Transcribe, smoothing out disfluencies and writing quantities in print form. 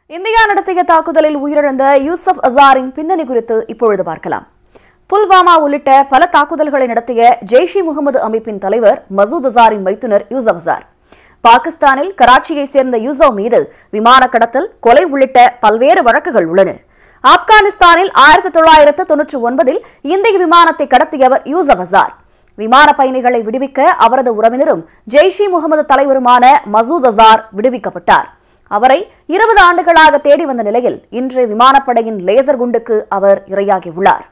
India நடத்திய தாக்குதலில் உயிரிழந்த யூசுப் அசாரின் பின்னணி குறித்து இப்பொழுது பார்க்கலாம். புல்வாமா உள்ளிட்ட பல தாக்குதல்களை நடத்திய ஜெய்ஷ் இ முகமது அமைப்பின் தலைவர் மசூத் அசாரின் மைத்துனர் யூசுப் அசார். பாகிஸ்தானில் கராச்சியை சேர்ந்த யூசுப் மீது விமான கடத்தல், கொலை உள்ளிட்ட பல்வேறு வழக்குகள் உள்ளன. ஆப்கானிஸ்தானில் 1999 இந்திய விமானத்தை கடத்தியவர் யூசுப் அசார். விமான பயணிகளை விடுவிக்க அவரது உறவினரும் ஜெய்ஷ் இ முகமது தலைவருமான மசூத் அசார் விடுவிக்கப்பட்டார். அவரை 20 ஆண்டுகளாக தேடி வந்த நிலையில் இன்று விமானப்படையின் லேசர் குண்டுக்கு அவர் இரையாகியுள்ளார்.